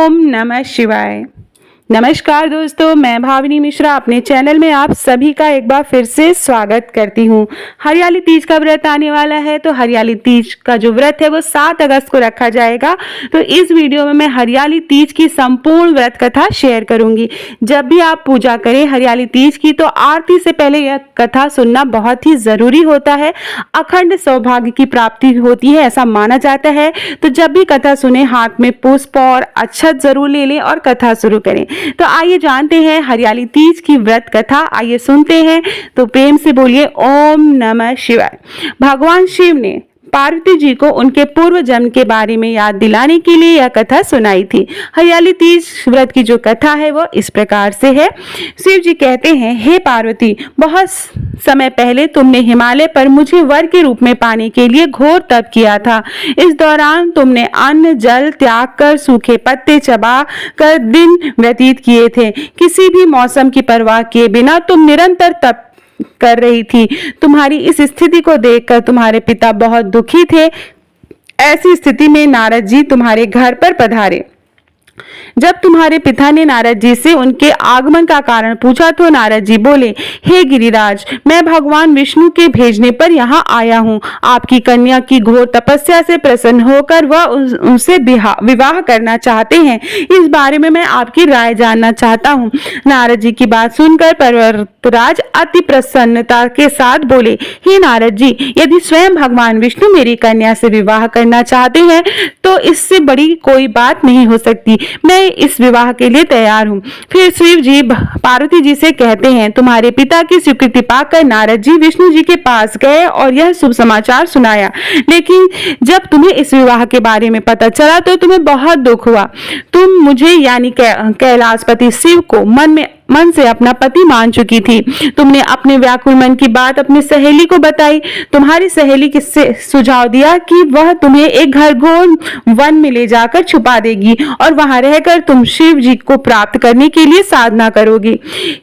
ओम नमः शिवाय। नमस्कार दोस्तों, मैं भाविनी मिश्रा अपने चैनल में आप सभी का एक बार फिर से स्वागत करती हूँ। हरियाली तीज का व्रत आने वाला है, तो हरियाली तीज का जो व्रत है वो 7 अगस्त को रखा जाएगा। तो इस वीडियो में मैं हरियाली तीज की संपूर्ण व्रत कथा शेयर करूंगी। जब भी आप पूजा करें हरियाली तीज की, तो आरती से पहले यह कथा सुनना बहुत ही जरूरी होता है। अखंड सौभाग्य की प्राप्ति होती है, ऐसा माना जाता है। तो जब भी कथा सुने हाथ में पुष्प और अक्षत जरूर ले लें और कथा शुरू करें। तो आइए जानते हैं हरियाली तीज की व्रत कथा। आइए सुनते हैं। तो प्रेम से बोलिए ओम नमः शिवाय। भगवान शिव ने पार्वती जी को उनके पूर्व जन्म के बारे में याद दिलाने के लिए यह कथा सुनाई थी। हरियाली तीज व्रत की जो कथा है वो इस प्रकार से है। शिव जी कहते हैं, हे पार्वती, बहुत समय पहले तुमने हिमालय पर मुझे वर के रूप में पाने के लिए घोर तप किया था। इस दौरान तुमने अन्न जल त्याग कर सूखे पत्ते चबा कर दिन व्यतीत किए थे। किसी भी मौसम की परवाह किए बिना तुम निरंतर तप कर रही थी। तुम्हारी इस स्थिति को देखकर तुम्हारे पिता बहुत दुखी थे। ऐसी स्थिति में नारद जी तुम्हारे घर पर पधारे। जब तुम्हारे पिता ने नारद जी से उनके आगमन का कारण पूछा, तो नारद जी बोले, हे गिरिराज, मैं भगवान विष्णु के भेजने पर यहाँ आया हूँ। आपकी कन्या की घोर तपस्या से प्रसन्न होकर वह उनसे विवाह करना चाहते हैं। इस बारे में मैं आपकी राय जानना चाहता हूँ। नारद जी की बात सुनकर पर्वतराज अति प्रसन्नता के साथ बोले, हे नारद जी, यदि स्वयं भगवान विष्णु मेरी कन्या से विवाह करना चाहते हैं तो इससे बड़ी कोई बात नहीं हो सकती। मैं इस विवाह के लिए तैयार हूँ। फिर शिव जी पार्वती जी से कहते हैं, तुम्हारे पिता की स्वीकृति पाकर नारद जी विष्णु जी के पास गए और यह शुभ समाचार सुनाया। लेकिन जब तुम्हें इस विवाह के बारे में पता चला तो तुम्हें बहुत दुख हुआ। तुम मुझे यानी कैलाशपति शिव को मन से अपना पति मान चुकी थी। तुमने अपने व्याकुल मन की बात अपनी सहेली को बताई। तुम्हारी सहेली किससे सुझाव दिया कि वह तुम्हें एक घनघोर वन में ले जाकर छुपा देगी और वहां रहकर तुम शिव जी को प्राप्त करने के लिए साधना करोगी।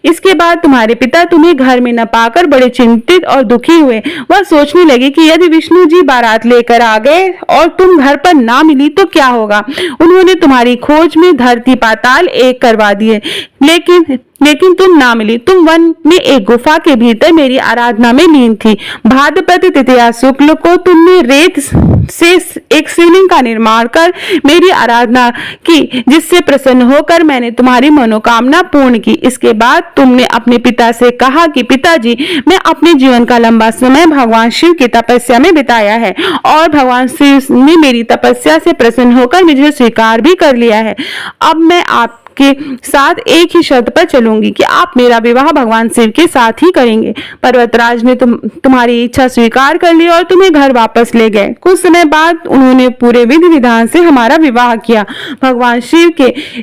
इसके बाद तुम्हारे पिता तुम्हें घर में न पाकर बड़े चिंतित और दुखी हुए। वह सोचने लगे कि यदि विष्णु जी बारात लेकर आ गए और तुम घर पर ना मिली तो क्या होगा। उन्होंने तुम्हारी खोज में धरती पाताल एक करवा दिए, लेकिन तुम ना मिली। तुम वन में एक गुफा के भीतर मेरी आराधना में लीन थी। भाद्रपद तृतीया शुक्ल को तुमने रेत से एक शिवलिंग का निर्माण कर मेरी आराधना की, जिससे प्रसन्न होकर मैंने तुम्हारी मनोकामना पूर्ण की। इसके बाद तुमने अपने पिता से कहा कि पिताजी, मैं अपने जीवन का लंबा समय भगवान शिव की तपस्या में बिताया है और भगवान शिव ने मेरी तपस्या से प्रसन्न होकर मुझे स्वीकार भी कर लिया है। अब मैं आपके साथ एक ही शर्त पर चलूंगी कि आप मेरा विवाह भगवान शिव के साथ ही करेंगे। पर्वतराज ने तुम्हारी इच्छा स्वीकार कर ली और तुम्हें घर वापस ले गए। कुछ समय बाद उन्होंने पूरे विधि विधान से हमारा विवाह किया। भगवान शिव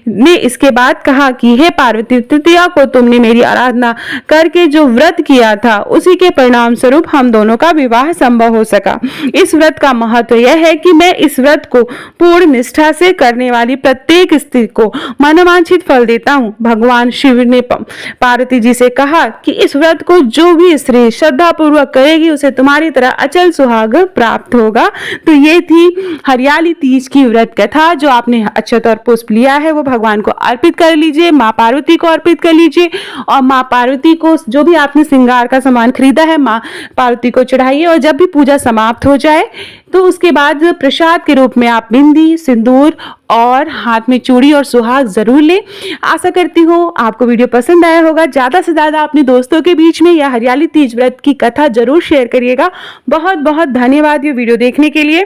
ने इसके बाद कहा कि हे पार्वती, तृतीया को तुमने मेरी आराधना करके जो व्रत किया था उसी के परिणाम स्वरूप हम दोनों का विवाह संभव हो सका। इस व्रत का महत्व यह है कि मैं इस व्रत को पूर्ण निष्ठा से करने वाली प्रत्येक स्त्री को मनोवांछित फल देता हूँ। भगवान शिव ने पार्वती जी से कहा कि इस व्रत को जो भी स्त्री श्रद्धा पूर्वक करेगी उसे तुम्हारी तरह अचल सुहाग प्राप्त होगा। तो ये थी हरियाली तीज की व्रत कथा। जो आपने अक्षत और पुष्प लिया है वो भगवान को अर्पित कर लीजिए, माँ पार्वती को अर्पित कर लीजिए और माँ पार्वती को जो भी आपने श्रृंगार का सामान खरीदा है माँ पार्वती को चढ़ाइए। और जब भी पूजा समाप्त हो जाए तो उसके बाद प्रसाद के रूप में आप बिंदी, सिंदूर और हाथ में चूड़ी और सुहाग जरूर लें। आशा करती हूँ आपको वीडियो पसंद आया होगा। ज्यादा से ज्यादा अपने दोस्तों के बीच में यह हरियाली तीज व्रत की कथा जरूर शेयर करिएगा। बहुत बहुत धन्यवाद ये वीडियो देखने के लिए।